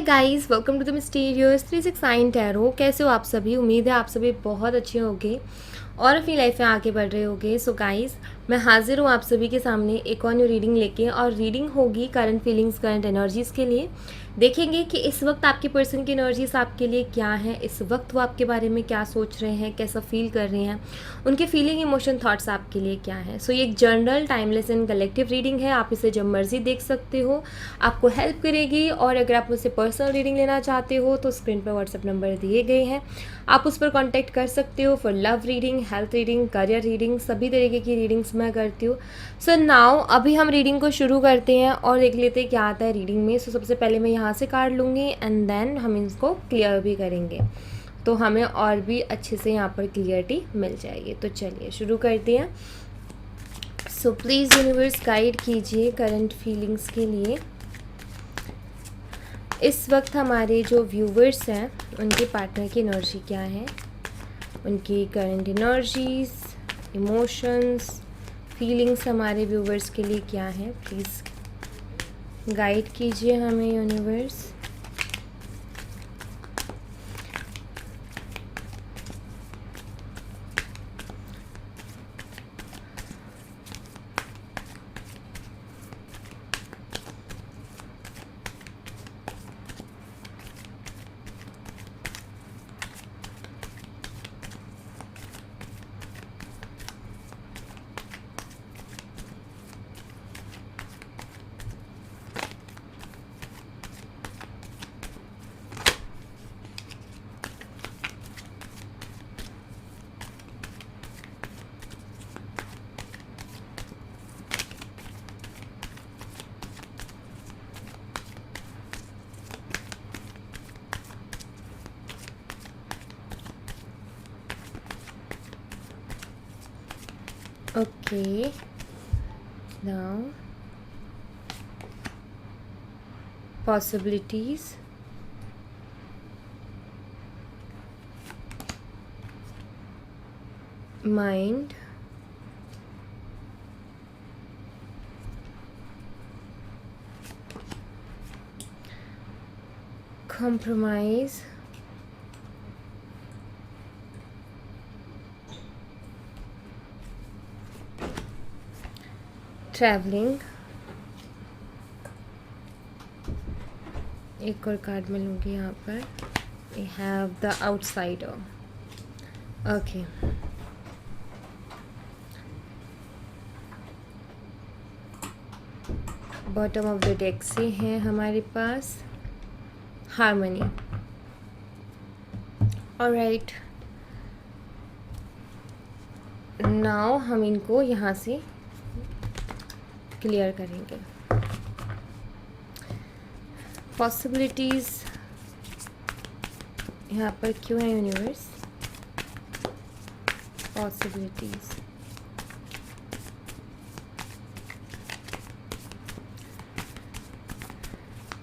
Guys, welcome to the mysterious 369 tarot. कैसे हो आप सभी? उम्मीद है आप सभी बहुत अच्छे होंगे और अपनी लाइफ में आगे बढ़ रहे होंगे। सो गाइस, मैं हाजिर हूँ आप सभी के सामने एक और न्यू रीडिंग लेके, और रीडिंग होगी करंट फीलिंग्स, करंट एनर्जीज़ के लिए। देखेंगे कि इस वक्त आपके पर्सन की एनर्जीज आपके लिए क्या है, इस वक्त वो आपके बारे में क्या सोच रहे हैं, कैसा फील कर रहे हैं, उनके फीलिंग, इमोशन, थॉट्स आपके लिए क्या है। सो ये एक general, timeless and collective reading है। आप इसे जब मर्जी देख सकते हो, आपको हेल्प करेगी। और अगर आप मुझसे पर्सनल रीडिंग लेना चाहते हो तो स्क्रीन पर व्हाट्सएप नंबर दिए गए हैं, आप उस पर कांटेक्ट कर सकते हो for love reading, health reading, career reading, सभी तरीके की रीडिंग्स मैं करती हूँ। सो नाउ अभी हम रीडिंग को शुरू करते हैं और देख लेते हैं क्या आता है रीडिंग में। सो सबसे पहले मैं यहाँ से कार्ड लूँगी एंड देन हम इसको क्लियर भी करेंगे, तो हमें और भी अच्छे से यहाँ पर क्लियरिटी मिल जाएगी। तो चलिए शुरू करते हैं। सो प्लीज़ यूनिवर्स गाइड कीजिए करंट फीलिंग्स के लिए। इस वक्त हमारे जो व्यूवर्स हैं उनके पार्टनर की एनर्जी क्या है, उनकी करंट एनर्जीज, इमोशंस, फीलिंग्स हमारे व्यूवर्स के लिए क्या है, प्लीज़ गाइड कीजिए हमें universe. Okay, now possibilities, mind, compromise, traveling। एक और कार्ड मैं लूँगी यहाँ पर। We have the outsider। Okay, bottom of the deck से है हमारे पास हार्मनी। ऑलराइट, नाउ हम इनको यहाँ से क्लियर करेंगे। पॉसिबिलिटीज़ यहाँ पर क्यों है यूनिवर्स? पॉसिबिलिटीज़,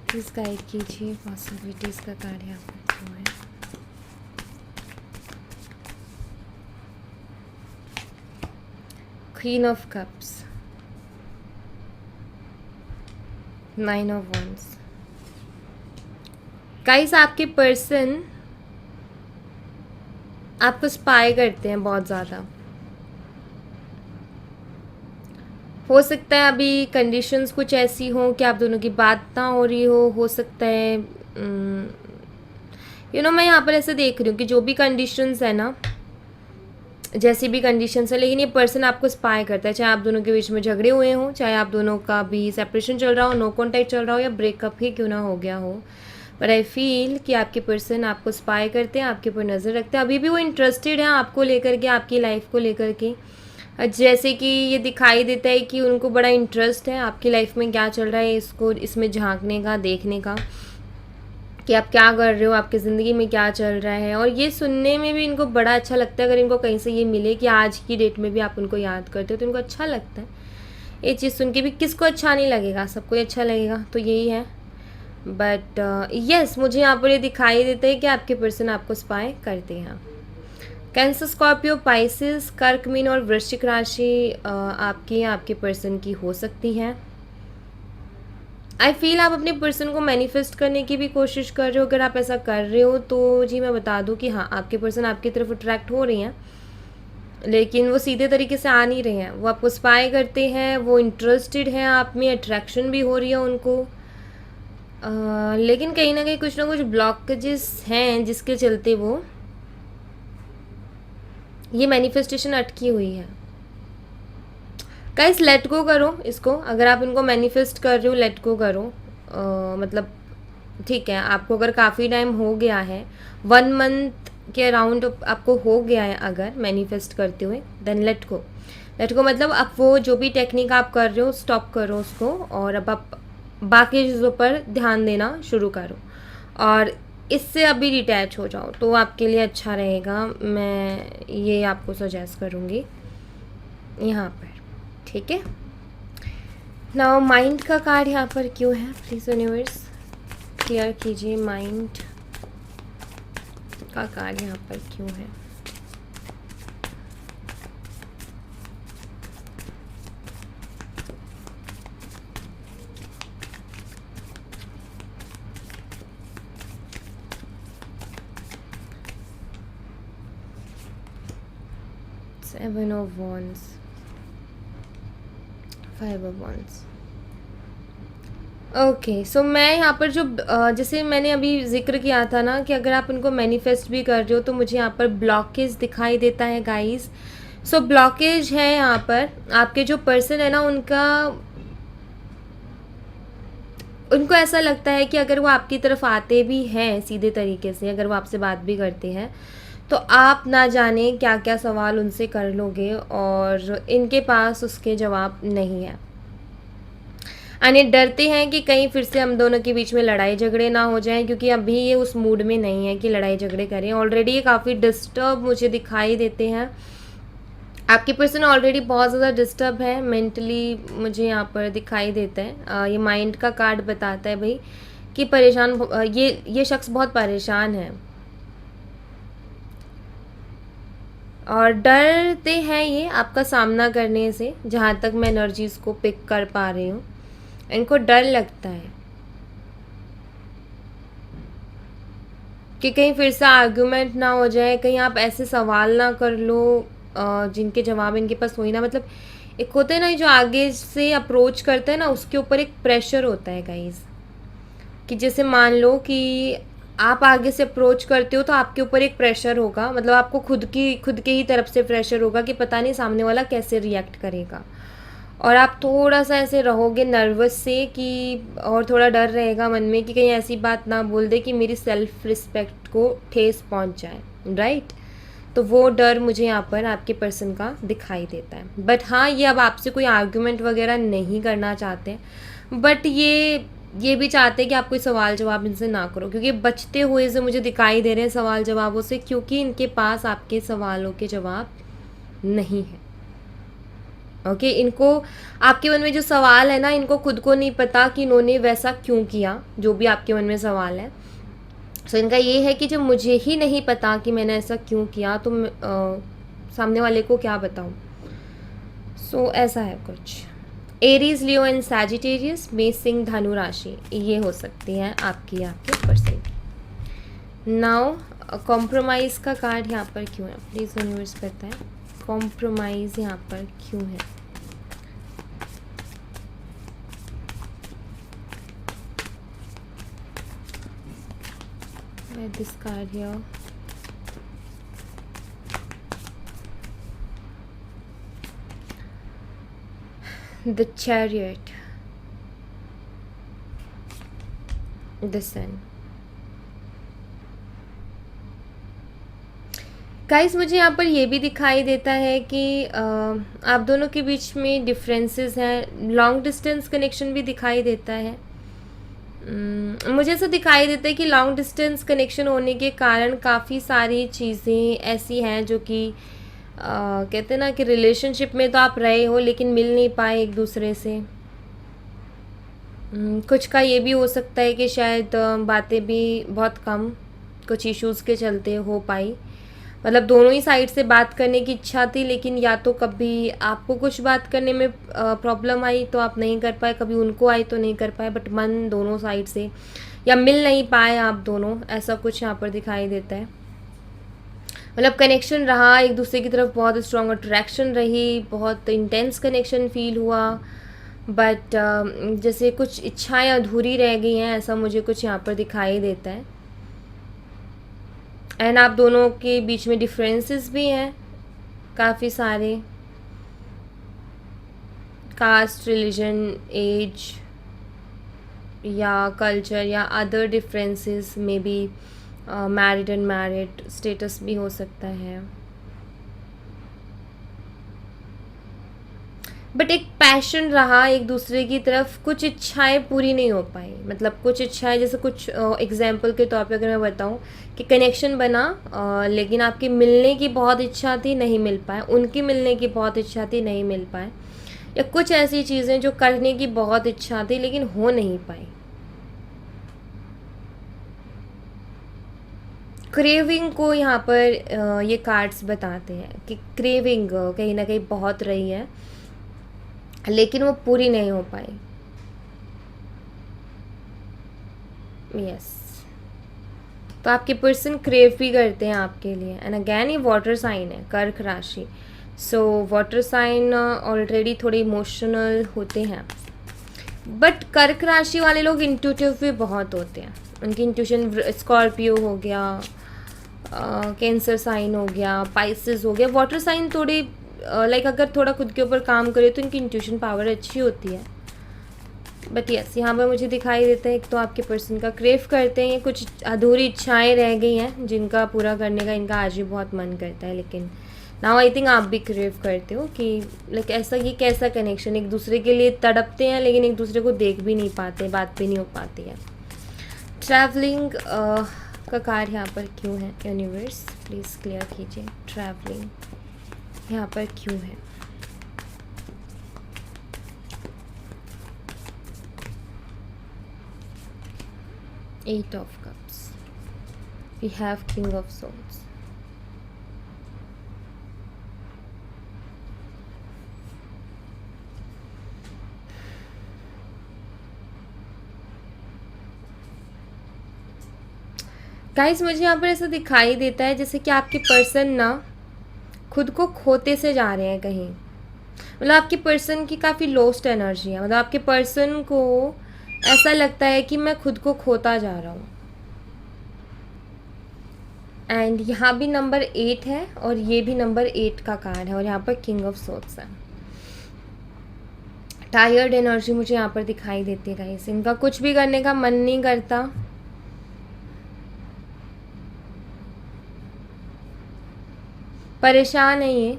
प्लीज़ गाइड कीजिए पॉसिबिलिटीज़ का कार्ड यहाँ पर क्यों है। Queen of cups, nine of wands. Guys, आपके पर्सन आपको स्पाई करते हैं बहुत ज़्यादा। हो सकता है अभी कंडीशंस कुछ ऐसी हो कि आप दोनों की बात ना हो रही हो सकता है मैं यहाँ पर ऐसे देख रही हूँ कि जो भी कंडीशंस है ना, जैसी भी कंडीशंस है, लेकिन ये पर्सन आपको स्पाई करता है। चाहे आप दोनों के बीच में झगड़े हुए हों, चाहे आप दोनों का भी सेपरेशन चल रहा हो, नो कॉन्टैक्ट चल रहा हो, या ब्रेकअप ही क्यों ना हो गया हो, बट आई फील कि आपके पर्सन आपको स्पाई करते हैं, आपके ऊपर नज़र रखते हैं। अभी भी वो इंटरेस्टेड हैं आपको लेकर के, आपकी लाइफ को लेकर के। जैसे कि ये दिखाई देता है कि उनको बड़ा इंटरेस्ट है आपकी लाइफ में क्या चल रहा है, इसमें झांकने का, देखने का कि आप क्या कर रहे हो, आपकी ज़िंदगी में क्या चल रहा है। और ये सुनने में भी इनको बड़ा अच्छा लगता है। अगर इनको कहीं से ये मिले कि आज की डेट में भी आप उनको याद करते हो तो इनको अच्छा लगता है। ये चीज़ सुन के भी किसको अच्छा नहीं लगेगा, सबको अच्छा लगेगा, तो यही है। बट यस, मुझे यहाँ पर ये दिखाई देता है कि आपके पर्सन आपको स्पाई करते हैं। कैंसर, स्कॉर्पियो, पाइसिस, कर्क, मीन और वृश्चिक राशि आपकी या आपके पर्सन की हो सकती है। आई फील आप अपने पर्सन को मैनिफेस्ट करने की भी कोशिश कर रहे हो। अगर आप ऐसा कर रहे हो तो जी मैं बता दूं कि हाँ, आपके पर्सन आपकी तरफ अट्रैक्ट हो रही हैं, लेकिन वो सीधे तरीके से आ नहीं रहे हैं। वो आपको स्पाई करते हैं, वो इंटरेस्टेड हैं आप में, अट्रैक्शन भी हो रही है उनको। लेकिन कहीं ना कुछ ना कुछ ब्लॉकेजेस हैं जिसके चलते वो ये मैनिफेस्टेशन अटकी हुई है। गाइस लेट गो करो इसको। अगर आप इनको मैनिफेस्ट कर रहे हो, लेट गो करो। मतलब ठीक है, आपको अगर काफ़ी टाइम हो गया है, 1 मंथ के अराउंड आपको हो गया है अगर मैनिफेस्ट करते हुए, then let go. Let go मतलब अब वो जो भी टेक्निक आप कर रहे हो स्टॉप करो उसको, और अब आप बाकी चीज़ों पर ध्यान देना शुरू करो और इससे अभी डिटैच हो जाओ तो आपके लिए अच्छा रहेगा। मैं ये आपको सजेस्ट करूँगी यहाँ पर, ठीक है। नाउ माइंड का कार्ड यहाँ पर क्यों है, प्लीज़ यूनिवर्स क्लियर कीजिए। माइंड का कार्ड यहाँ पर क्यों है? Seven of Wands, Five of Wands। Okay so मैं यहाँ पर जो जैसे मैंने अभी जिक्र किया था ना कि अगर आप उनको मैनिफेस्ट भी कर रहे हो तो मुझे यहाँ पर ब्लॉकेज दिखाई देता है गाइस। सो ब्लॉकेज है यहाँ पर, आपके जो पर्सन है ना उनको ऐसा लगता है कि अगर वो आपकी तरफ आते भी हैं सीधे तरीके से, अगर वो आपसे बात भी करते हैं तो आप ना जाने क्या क्या सवाल उनसे कर लोगे और इनके पास उसके जवाब नहीं है। यानी डरते हैं कि कहीं फिर से हम दोनों के बीच में लड़ाई झगड़े ना हो जाएं, क्योंकि अभी ये उस मूड में नहीं है कि लड़ाई झगड़े करें। ऑलरेडी ये काफ़ी डिस्टर्ब मुझे दिखाई देते हैं। आपकी पर्सन ऑलरेडी बहुत ज़्यादा डिस्टर्ब है मेंटली, मुझे यहाँ पर दिखाई देता है। ये माइंड का कार्ड बताता है भाई कि परेशान, ये शख्स बहुत परेशान है और डरते हैं ये आपका सामना करने से, जहाँ तक मैं एनर्जीज़ को पिक कर पा रही हूँ। इनको डर लगता है कि कहीं फिर से आर्गुमेंट ना हो जाए, कहीं आप ऐसे सवाल ना कर लो जिनके जवाब इनके पास हो ही ना। मतलब एक होता है ना जो आगे से अप्रोच करता है ना, उसके ऊपर एक प्रेशर होता है गाइस, कि जैसे मान लो कि आप आगे से अप्रोच करते हो तो आपके ऊपर एक प्रेशर होगा, मतलब आपको खुद के ही तरफ से प्रेशर होगा कि पता नहीं सामने वाला कैसे रिएक्ट करेगा, और आप थोड़ा सा ऐसे रहोगे नर्वस से कि, और थोड़ा डर रहेगा मन में कि कहीं ऐसी बात ना बोल दे कि मेरी सेल्फ रिस्पेक्ट को ठेस पहुंच जाए, राइट। तो वो डर मुझे यहाँ पर आपके पर्सन का दिखाई देता है। बट हाँ, ये अब आपसे कोई आर्ग्यूमेंट वगैरह नहीं करना चाहते, बट ये भी चाहते हैं कि आप कोई सवाल जवाब इनसे ना करो, क्योंकि बचते हुए से मुझे दिखाई दे रहे हैं सवाल जवाबों से, क्योंकि इनके पास आपके सवालों के जवाब नहीं है। ओके इनको आपके मन में जो सवाल है ना, इनको खुद को नहीं पता कि इन्होंने वैसा क्यों किया, जो भी आपके मन में सवाल है। सो इनका ये है कि जब मुझे ही नहीं पता कि मैंने ऐसा क्यों किया तो सामने वाले को क्या बताऊँ। सो ऐसा है कुछ। एरीज, लियो एंड सैजिटेरियस, मेष, सिंह, धनु राशि ये हो सकती है आपके पर्सन की। नाउ कॉम्प्रोमाइज़ का कार्ड यहाँ पर क्यों है, प्लीज़ यूनिवर्स करता है कॉम्प्रोमाइज़ यहाँ पर क्यों है। This card here, the chariot, the sun। Guys मुझे यहाँ पर ये भी दिखाई देता है कि आप दोनों के बीच में डिफरेंसेस हैं, लॉन्ग डिस्टेंस कनेक्शन भी दिखाई देता है। मुझे ऐसा दिखाई देता है कि लॉन्ग डिस्टेंस कनेक्शन होने के कारण काफ़ी सारी चीज़ें ऐसी हैं जो कि कहते हैं ना कि रिलेशनशिप में तो आप रहे हो लेकिन मिल नहीं पाए एक दूसरे से। कुछ का ये भी हो सकता है कि शायद बातें भी बहुत कम कुछ इश्यूज़ के चलते हो पाई, मतलब दोनों ही साइड से बात करने की इच्छा थी, लेकिन या तो कभी आपको कुछ बात करने में प्रॉब्लम आई तो आप नहीं कर पाए, कभी उनको आई तो नहीं कर पाए, बट मन दोनों साइड से, या मिल नहीं पाए आप दोनों, ऐसा कुछ यहाँ पर दिखाई देता है। मतलब कनेक्शन रहा एक दूसरे की तरफ, बहुत स्ट्रॉन्ग अट्रैक्शन रही, बहुत इंटेंस कनेक्शन फील हुआ, बट जैसे कुछ इच्छाएं अधूरी रह गई हैं, ऐसा मुझे कुछ यहाँ पर दिखाई देता है। एंड आप दोनों के बीच में डिफरेंसेस भी हैं काफ़ी सारे, कास्ट, रिलीजन, एज या कल्चर या अदर डिफरेंसेस में भी, मैरिड एंड मैरिड स्टेटस भी हो सकता है। बट एक पैशन रहा एक दूसरे की तरफ, कुछ इच्छाएं पूरी नहीं हो पाई, मतलब कुछ इच्छाएं, जैसे कुछ एग्जांपल के तौर पे अगर मैं बताऊं कि कनेक्शन बना, लेकिन आपकी मिलने की बहुत इच्छा थी, नहीं मिल पाए, उनकी मिलने की बहुत इच्छा थी, नहीं मिल पाए, या कुछ ऐसी चीज़ें जो करने की बहुत इच्छा थी लेकिन हो नहीं पाई। क्रेविंग को यहाँ पर ये कार्ड्स बताते हैं कि क्रेविंग कहीं ना कहीं बहुत रही है, लेकिन वो पूरी नहीं हो पाई। यस, तो आपके पर्सन क्रेव भी करते हैं आपके लिए। एंड अगैन ये वाटर साइन है, कर्क राशि, सो वाटर साइन ऑलरेडी थोड़े इमोशनल होते हैं, बट कर्क राशि वाले लोग इंट्यूटिव भी बहुत होते हैं। उनकी इंट्यूशन, स्कॉर्पियो हो गया, कैंसर साइन हो गया, पाइसेस हो गया, वाटर साइन थोड़ी लाइक अगर थोड़ा खुद के ऊपर काम करे तो इनकी इंट्यूशन पावर अच्छी होती है। बट यस, यहाँ पर मुझे दिखाई देता है एक तो आपके पर्सन का क्रेव करते हैं, कुछ अधूरी इच्छाएं रह गई हैं जिनका पूरा करने का इनका आज भी बहुत मन करता है, लेकिन नाउ आई थिंक आप भी क्रेव करते हो कि लाइक ऐसा, ये कैसा कनेक्शन, एक दूसरे के लिए तड़पते हैं लेकिन एक दूसरे को देख भी नहीं पाते, बात भी नहीं हो पाती है। ट्रैवलिंग का कार्य यहाँ पर क्यों है, यूनिवर्स प्लीज़ क्लियर कीजिए, ट्रैवलिंग यहाँ पर क्यों है। Eight of Cups, we have King of Swords, guys मुझे यहाँ पर ऐसा दिखाई देता है जैसे कि आपके पर्सन ना खुद को खोते से जा रहे हैं कहीं, मतलब आपके पर्सन की काफ़ी लोस्ट एनर्जी है, मतलब आपके पर्सन को ऐसा लगता है कि मैं खुद को खोता जा रहा हूँ। एंड यहाँ भी नंबर 8 है और ये भी नंबर 8 का कार्ड है, और यहाँ पर किंग ऑफ सोर्ड्स है। टायर्ड एनर्जी मुझे यहाँ पर दिखाई देती है गाइस, इनका कुछ भी करने का मन नहीं करता, परेशान है ये,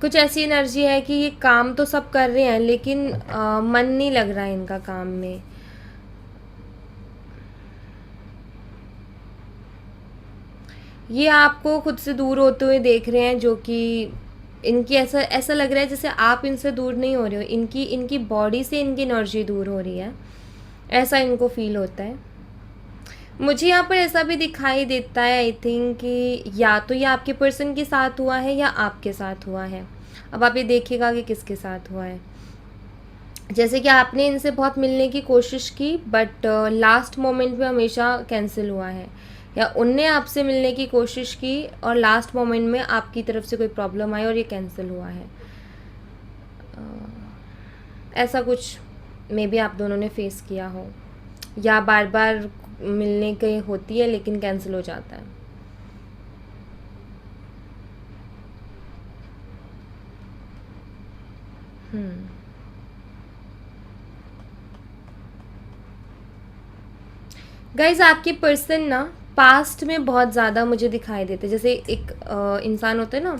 कुछ ऐसी एनर्जी है कि ये काम तो सब कर रहे हैं लेकिन मन नहीं लग रहा है इनका काम में। ये आपको खुद से दूर होते हुए देख रहे हैं, जो कि इनकी ऐसा ऐसा लग रहा है जैसे आप इनसे दूर नहीं हो रहे हो, इनकी बॉडी से इनकी एनर्जी दूर हो रही है, ऐसा इनको फील होता है। मुझे यहाँ पर ऐसा भी दिखाई देता है आई थिंक कि या तो ये आपके पर्सन के साथ हुआ है या आपके साथ हुआ है। अब आप ये देखिएगा कि किसके साथ हुआ है। जैसे कि आपने इनसे बहुत मिलने की कोशिश की, बट लास्ट मोमेंट में हमेशा कैंसिल हुआ है, या उनने आपसे मिलने की कोशिश की और लास्ट मोमेंट में आपकी तरफ से कोई प्रॉब्लम आई और ये कैंसिल हुआ है। ऐसा कुछ मे बी आप दोनों ने फेस किया हो, या बार बार मिलने के होती है लेकिन कैंसिल हो जाता है। गाइज आपके पर्सन ना पास्ट में बहुत ज़्यादा मुझे दिखाई देते, जैसे एक इंसान होता है ना,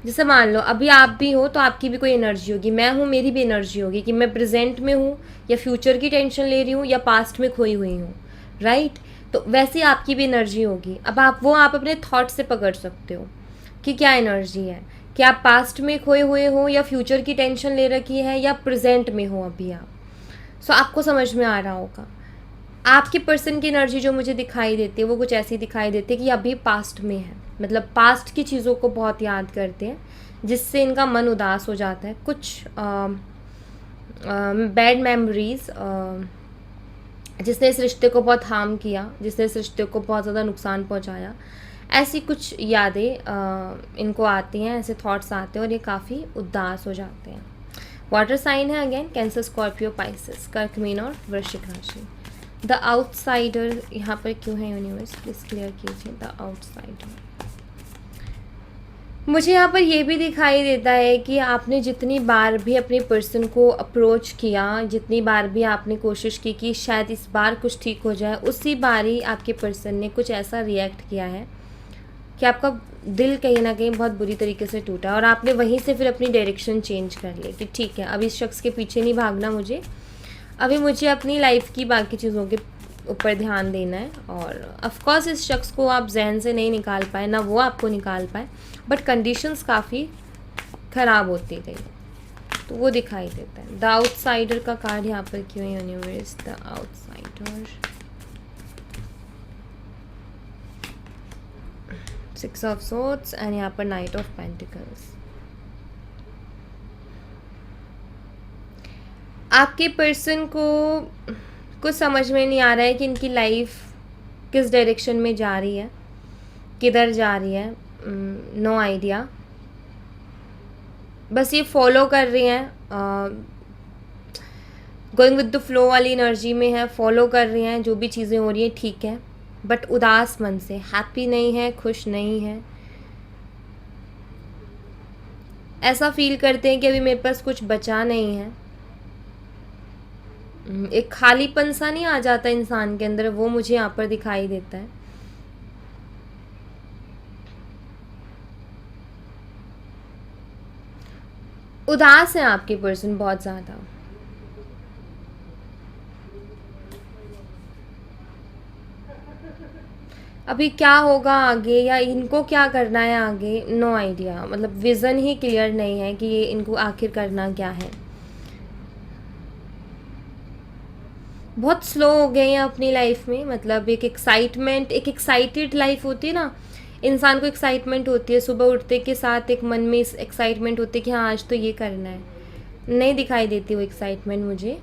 जैसे मान लो अभी आप भी हो तो आपकी भी कोई एनर्जी होगी, मैं हूँ मेरी भी एनर्जी होगी, कि मैं प्रेजेंट में हूँ या फ्यूचर की टेंशन ले रही हूँ या पास्ट में खोई हुई हूँ, राइट। तो वैसे आपकी भी एनर्जी होगी। अब आप अपने थॉट से पकड़ सकते हो कि क्या एनर्जी है, कि आप पास्ट में खोए हुए हो या फ्यूचर की टेंशन ले रखी है या प्रेजेंट में हो अभी आप। सो आपको समझ में आ रहा होगा। आपके पर्सन की एनर्जी जो मुझे दिखाई देती है वो कुछ ऐसी दिखाई देती है कि अभी पास्ट में है, मतलब पास्ट की चीज़ों को बहुत याद करते हैं, जिससे इनका मन उदास हो जाता है। कुछ बैड मेमोरीज, जिसने इस रिश्ते को बहुत हार्म किया, जिसने इस रिश्ते को बहुत ज़्यादा नुकसान पहुंचाया, ऐसी कुछ यादें इनको आती हैं, ऐसे थॉट्स आते हैं और ये काफ़ी उदास हो जाते हैं। वाटर साइन है अगेन कैंसर, स्कॉर्पियो, पाइसेस, कर्क, मीन और वृश्चिक राशि। द आउटसाइडर यहाँ पर क्यों है यूनिवर्स, प्लीज़ क्लियर कीजिए। द आउटसाइडर मुझे यहाँ पर ये भी दिखाई देता है कि आपने जितनी बार भी अपने पर्सन को अप्रोच किया, जितनी बार भी आपने कोशिश की कि शायद इस बार कुछ ठीक हो जाए, उसी बार ही आपके पर्सन ने कुछ ऐसा रिएक्ट किया है कि आपका दिल कहीं ना कहीं बहुत बुरी तरीके से टूटा और आपने वहीं से फिर अपनी डायरेक्शन चेंज कर ली कि ठीक है, अब इस शख्स के पीछे नहीं भागना मुझे, अभी मुझे अपनी लाइफ की बाकी चीज़ों के ऊपर ध्यान देना है। और ऑफ कोर्स इस शख्स को आप जहन से नहीं निकाल पाए, ना वो आपको निकाल पाए, बट कंडीशंस काफ़ी ख़राब होती गई, तो वो दिखाई देता है। द आउटसाइडर का कार्ड यहाँ पर क्यों है universe. The outsider, 6 of swords and यहाँ पर नाइट ऑफ पेंटिकल्स। आपके पर्सन को कुछ समझ में नहीं आ रहा है कि इनकी लाइफ किस डायरेक्शन में जा रही है, किधर जा रही है, नो आइडिया। बस ये फॉलो कर रही हैं, गोइंग विद द फ्लो वाली एनर्जी में है, फॉलो कर रही हैं, जो भी चीज़ें हो रही हैं ठीक है, बट उदास मन से, हैप्पी नहीं है, खुश नहीं है। ऐसा फील करते हैं कि अभी मेरे पास कुछ बचा नहीं है, एक खालीपन सा नहीं आ जाता इंसान के अंदर, वो मुझे यहाँ पर दिखाई देता है। उदास है आपके पर्सन बहुत ज़्यादा। अभी क्या होगा आगे या इनको क्या करना है आगे, नो आइडिया, मतलब विज़न ही क्लियर नहीं है कि ये इनको आखिर करना क्या है। बहुत स्लो हो गए हैं अपनी लाइफ में, मतलब एक एक्साइटमेंट, एक एक्साइटेड लाइफ होती है ना, इंसान को एक्साइटमेंट होती है, सुबह उठते के साथ एक मन में एक्साइटमेंट होती है कि हाँ आज तो ये करना है, नहीं दिखाई देती वो एक्साइटमेंट मुझे।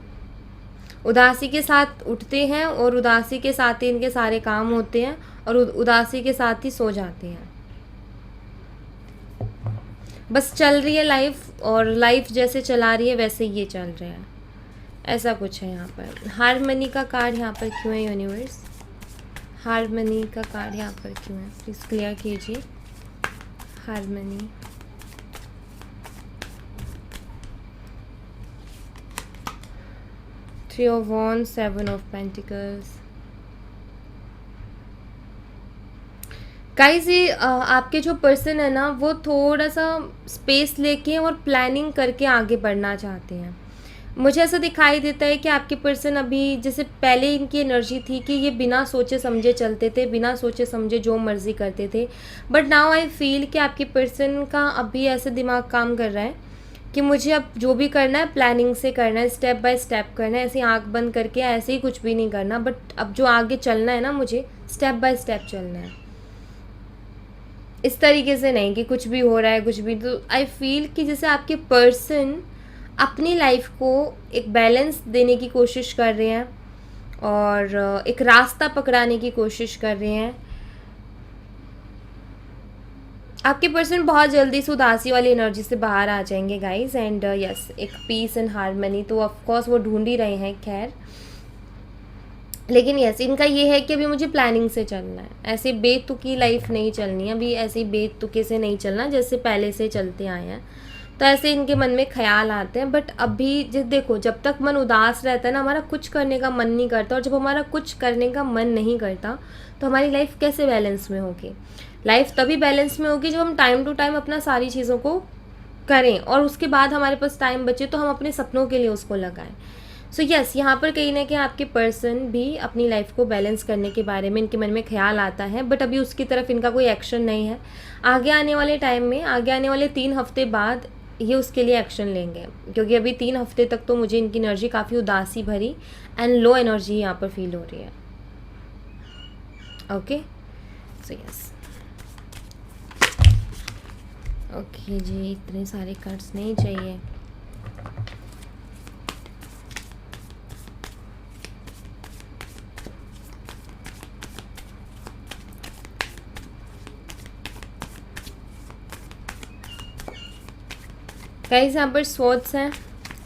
उदासी के साथ उठते हैं और उदासी के साथ ही इनके सारे काम होते हैं और उदासी के साथ ही सो जाते हैं। बस चल रही है लाइफ और लाइफ जैसे चला रही है वैसे ये चल रहा है, ऐसा कुछ है यहाँ पर। हारमनी का कार्ड यहाँ पर क्यों है यूनिवर्स, हारमनी का कार्ड यहाँ पर क्यों है, प्लीज़ क्लियर कीजिए। Harmony, three of wands, 7 of pentacles. Guys ये आपके जो पर्सन है ना वो थोड़ा सा स्पेस लेके और प्लानिंग करके आगे बढ़ना चाहते हैं। मुझे ऐसा दिखाई देता है कि आपके पर्सन अभी, जैसे पहले इनकी एनर्जी थी कि ये बिना सोचे समझे चलते थे, बिना सोचे समझे जो मर्ज़ी करते थे, बट नाउ आई फील कि आपके पर्सन का अभी ऐसे दिमाग काम कर रहा है कि मुझे अब जो भी करना है प्लानिंग से करना है, स्टेप बाय स्टेप करना है, ऐसे आँख बंद करके ऐसे ही कुछ भी नहीं करना, बट अब जो आगे चलना है ना मुझे स्टेप बाय स्टेप चलना है, इस तरीके से नहीं कि कुछ भी हो रहा है कुछ भी। तो आई फील कि जैसे आपके पर्सन अपनी लाइफ को एक बैलेंस देने की कोशिश कर रहे हैं और एक रास्ता पकड़ाने की कोशिश कर रहे हैं। आपके पर्सन बहुत जल्दी से उदासी वाली एनर्जी से बाहर आ जाएंगे गाइस, एंड यस एक पीस एंड हारमनी तो ऑफ कोर्स वो ढूंढ ही रहे हैं खैर, लेकिन यस इनका ये है कि अभी मुझे प्लानिंग से चलना है, ऐसे बेतुकी लाइफ नहीं चलनी है अभी, ऐसे बेतुके से नहीं चलना जैसे पहले से चलते आए हैं। तो ऐसे इनके मन में ख्याल आते हैं, बट अभी देखो जब तक मन उदास रहता है ना हमारा कुछ करने का मन नहीं करता, और जब हमारा कुछ करने का मन नहीं करता तो हमारी लाइफ कैसे बैलेंस में होगी। लाइफ तभी बैलेंस में होगी जब हम टाइम टू टाइम अपना सारी चीज़ों को करें और उसके बाद हमारे पास टाइम बचे तो हम अपने सपनों के लिए उसको लगाएं। सो यस यहाँ पर कहीं ना कहीं आपके पर्सन भी अपनी लाइफ को बैलेंस करने के बारे में इनके मन में ख्याल आता है, बट अभी उसकी तरफ इनका कोई एक्शन नहीं है। आगे आने वाले टाइम में, आगे आने वाले 3 हफ्ते बाद ये उसके लिए एक्शन लेंगे, क्योंकि अभी 3 हफ्ते तक तो मुझे इनकी एनर्जी काफ़ी उदासी भरी एंड लो एनर्जी यहाँ पर फील हो रही है। ओके, सो यस, ओके जी, इतने सारे कार्ड्स नहीं चाहिए। गाइस यहाँ पर स्वॉर्ड्स हैं,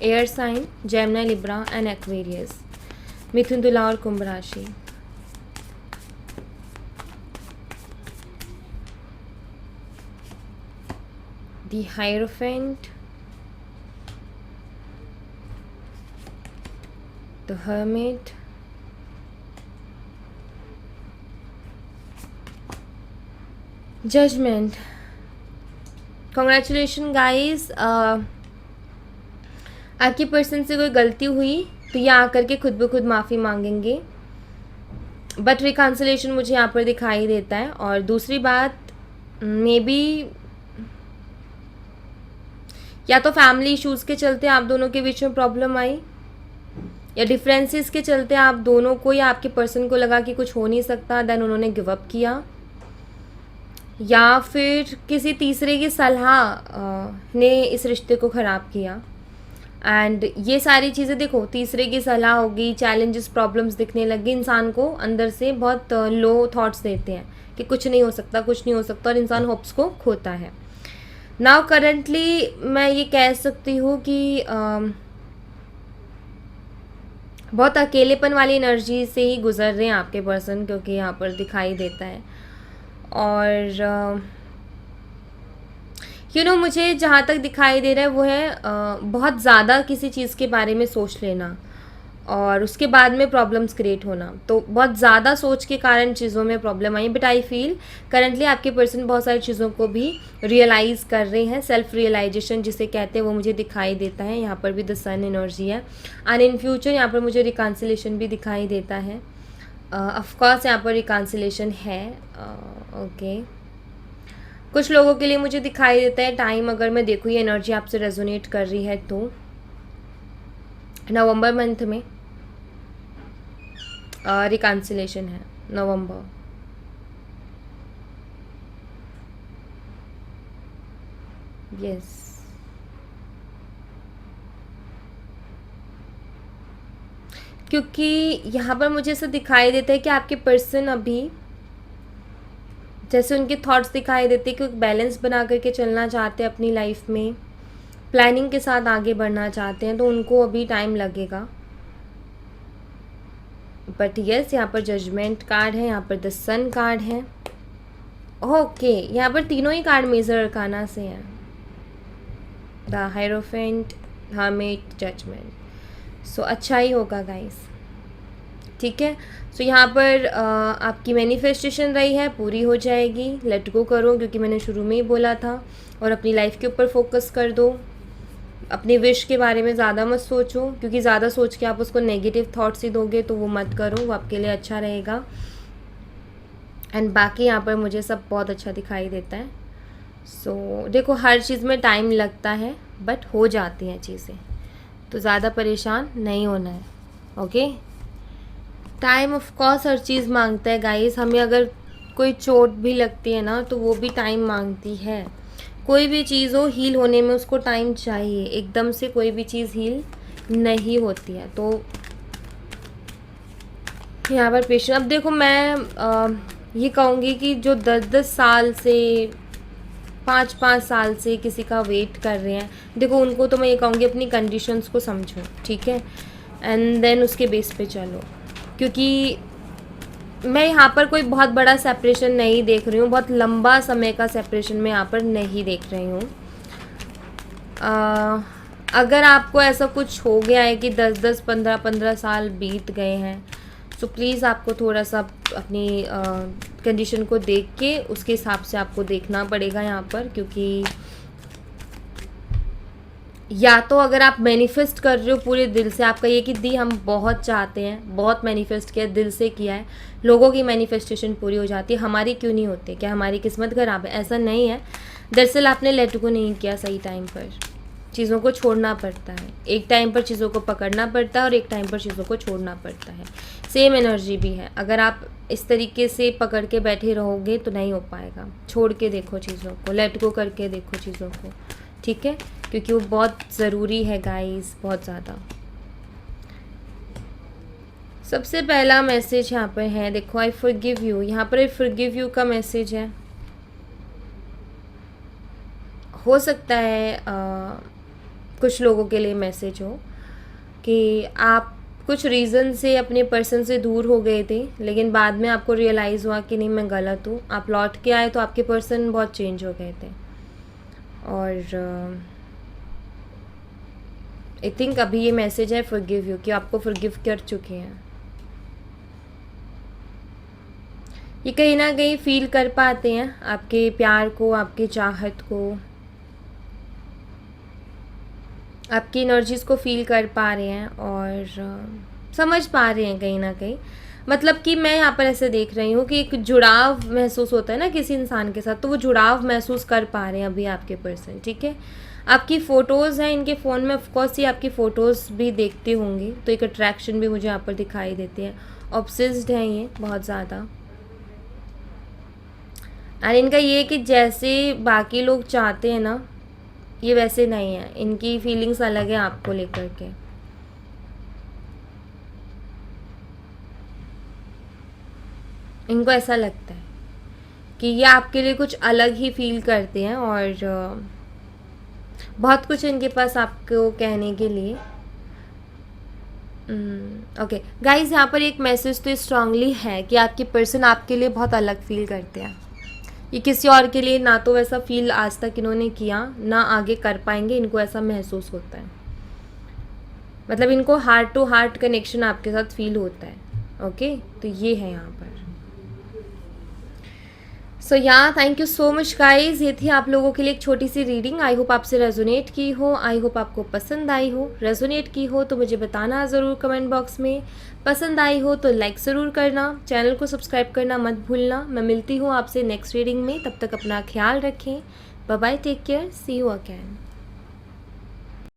air sign, Gemini, Libra and Aquarius, मिथुन, तुला और कुंभ राशि। The hierophant, the hermit, judgement. Congratulation guys, आपकी पर्सन से कोई गलती हुई तो ये आकर के खुद ब खुद माफ़ी मांगेंगे, बट रिकन्सिलेशन मुझे यहाँ पर दिखाई देता है। और दूसरी बात, मे बी या तो फैमिली इश्यूज़ के चलते आप दोनों के बीच में प्रॉब्लम आई, या डिफरेंसेस के चलते आप दोनों को या आपके पर्सन को लगा कि कुछ हो नहीं सकता, देन उन्होंने गिव अप किया, या फिर किसी तीसरे की सलाह ने इस रिश्ते को ख़राब किया। एंड ये सारी चीज़ें देखो, तीसरे की सलाह होगी, चैलेंजेस, प्रॉब्लम्स दिखने लगे, इंसान को अंदर से बहुत लो थॉट्स देते हैं कि कुछ नहीं हो सकता, कुछ नहीं हो सकता, और इंसान होप्स को खोता है। नाउ करंटली मैं ये कह सकती हूँ कि बहुत अकेलेपन वाली एनर्जी से ही गुजर रहे हैं आपके पर्सन, क्योंकि यहाँ पर दिखाई देता है। और मुझे जहाँ तक दिखाई दे रहा है वो है बहुत ज़्यादा किसी चीज़ के बारे में सोच लेना और उसके बाद में प्रॉब्लम्स क्रिएट होना। तो बहुत ज़्यादा सोच के कारण चीज़ों में problem I, but I feel currently आपके पर्सन बहुत सारी चीज़ों को भी रियलाइज़ कर रहे हैं। सेल्फ रियलाइजेशन जिसे कहते हैं वो मुझे दिखाई देता है। यहाँ पर भी द सन एनर्जी है, एंड इन फ्यूचर यहाँ पर मुझे रिकन्सिलेशन भी दिखाई देता है। ऑफकोर्स यहाँ पर रिकन्सिलेशन है। ओके, कुछ लोगों के लिए मुझे दिखाई देता है टाइम, अगर मैं देखूँ ये एनर्जी आपसे रेजोनेट कर रही है तो नवंबर मंथ में रिकन्सिलेशन है, नवंबर। यस, क्योंकि यहाँ पर मुझे ऐसा दिखाई देता है कि आपके पर्सन अभी जैसे उनके थॉट्स दिखाई देते हैं कि एक बैलेंस बना करके चलना चाहते हैं अपनी लाइफ में, प्लानिंग के साथ आगे बढ़ना चाहते हैं, तो उनको अभी टाइम लगेगा। बट यस, यहाँ पर जजमेंट कार्ड है, यहाँ पर द सन कार्ड है। ओके, यहाँ पर तीनों ही कार्ड मेजर अरकाना से हैं, द हायरोफेंट, हर्मिट, जजमेंट। सो अच्छा ही होगा गाइस, ठीक है। सो यहाँ पर आपकी मैनिफेस्टेशन रही है, पूरी हो जाएगी। लेट गो करो, क्योंकि मैंने शुरू में ही बोला था, और अपनी लाइफ के ऊपर फोकस कर दो। अपने विश के बारे में ज़्यादा मत सोचो, क्योंकि ज़्यादा सोच के आप उसको नेगेटिव थॉट्स ही दोगे, तो वो मत करो, वो आपके लिए अच्छा रहेगा। एंड बाकी यहाँ पर मुझे सब बहुत अच्छा दिखाई देता है। सो देखो, हर चीज़ में टाइम लगता है, बट हो जाती हैं चीज़ें, तो ज़्यादा परेशान नहीं होना है। ओके, टाइम ऑफ कोर्स हर चीज़ मांगता है गाइस। हमें अगर कोई चोट भी लगती है ना, तो वो भी टाइम मांगती है। कोई भी चीज़ हो, हील होने में उसको टाइम चाहिए, एकदम से कोई भी चीज़ हील नहीं होती है। तो यहाँ पर पेशेंस। अब देखो, मैं ये कहूँगी कि जो 10-10 साल से, 5-5 साल से किसी का वेट कर रहे हैं, देखो उनको तो मैं ये कहूँगी अपनी कंडीशंस को समझो, ठीक है, एंड देन उसके बेस पे चलो। क्योंकि मैं यहाँ पर कोई बहुत बड़ा सेपरेशन नहीं देख रही हूँ, बहुत लंबा समय का सेपरेशन मैं यहाँ पर नहीं देख रही हूँ। अगर आपको ऐसा कुछ हो गया है कि 10-10, 15-15 साल बीत गए हैं, तो प्लीज़ आपको थोड़ा सा अपनी कंडीशन को देख के उसके हिसाब से आपको देखना पड़ेगा यहाँ पर। क्योंकि या तो अगर आप मैनिफेस्ट कर रहे हो पूरे दिल से, आपका ये कि दी हम बहुत चाहते हैं, बहुत मैनिफेस्ट किया, दिल से किया है, लोगों की मैनिफेस्टेशन पूरी हो जाती है, हमारी क्यों नहीं होती? क्या हमारी किस्मत खराब है? ऐसा नहीं है, दरअसल आपने लेट गो नहीं किया सही टाइम पर। चीज़ों को छोड़ना पड़ता है, एक टाइम पर चीज़ों को पकड़ना पड़ता है और एक टाइम पर चीज़ों को छोड़ना पड़ता है। सेम एनर्जी भी है, अगर आप इस तरीके से पकड़ के बैठे रहोगे तो नहीं हो पाएगा। छोड़ के देखो चीज़ों को, लेट गो करके देखो चीज़ों को, ठीक है, क्योंकि वो बहुत ज़रूरी है गाइस, बहुत ज़्यादा। सबसे पहला मैसेज यहाँ पर है, देखो आई फॉरगिव यू, यहाँ पर आई फॉरगिव यू का मैसेज है। हो सकता है कुछ लोगों के लिए मैसेज हो कि आप कुछ रीज़न से अपने पर्सन से दूर हो गए थे, लेकिन बाद में आपको रियलाइज़ हुआ कि नहीं मैं गलत हूँ, आप लौट के आए तो आपके पर्सन बहुत चेंज हो गए थे। और आई थिंक अभी ये मैसेज है फॉरगिव यू, कि आपको फॉरगिव कर चुके हैं। ये कहीं ना कहीं फील कर पाते हैं आपके प्यार को, आपकी चाहत को, आपकी एनर्जीज़ को फील कर पा रहे हैं और समझ पा रहे हैं कहीं ना कहीं। मतलब कि मैं यहाँ पर ऐसे देख रही हूँ कि एक जुड़ाव महसूस होता है ना किसी इंसान के साथ, तो वो जुड़ाव महसूस कर पा रहे हैं अभी आपके पर्सन, ठीक है। आपकी फ़ोटोज़ हैं इनके फ़ोन में, ऑफकोर्स ये आपकी फ़ोटोज़ भी देखते होंगे, तो एक अट्रैक्शन भी मुझे यहाँ पर दिखाई देती है। ऑब्सेस्ड हैं ये बहुत ज़्यादा। और इनका ये है कि जैसे बाकी लोग चाहते हैं ना, ये वैसे नहीं है, इनकी फीलिंग्स अलग है आपको लेकर के। इनको ऐसा लगता है कि ये आपके लिए कुछ अलग ही फील करते हैं और बहुत कुछ इनके पास आपको कहने के लिए। ओके गाइज, यहाँ पर एक मैसेज तो स्ट्रांगली है कि आपकी पर्सन आपके लिए बहुत अलग फील करते हैं। ये किसी और के लिए ना तो वैसा फील आज तक इन्होंने किया, ना आगे कर पाएंगे, इनको ऐसा महसूस होता है। मतलब इनको हार्ट टू हार्ट कनेक्शन आपके साथ फील होता है। ओके, तो ये है यहाँ पर। So thank you so much guys, ये थी आप लोगों के लिए एक छोटी सी रीडिंग। आई होप आपसे रेजोनेट की हो, आई होप आपको पसंद आई हो। रेजोनेट की हो तो मुझे बताना ज़रूर कमेंट बॉक्स में, पसंद आई हो तो लाइक ज़रूर करना, चैनल को सब्सक्राइब करना मत भूलना। मैं मिलती हूँ आपसे नेक्स्ट रीडिंग में, तब तक अपना ख्याल रखें। Bye bye, take care, see you again.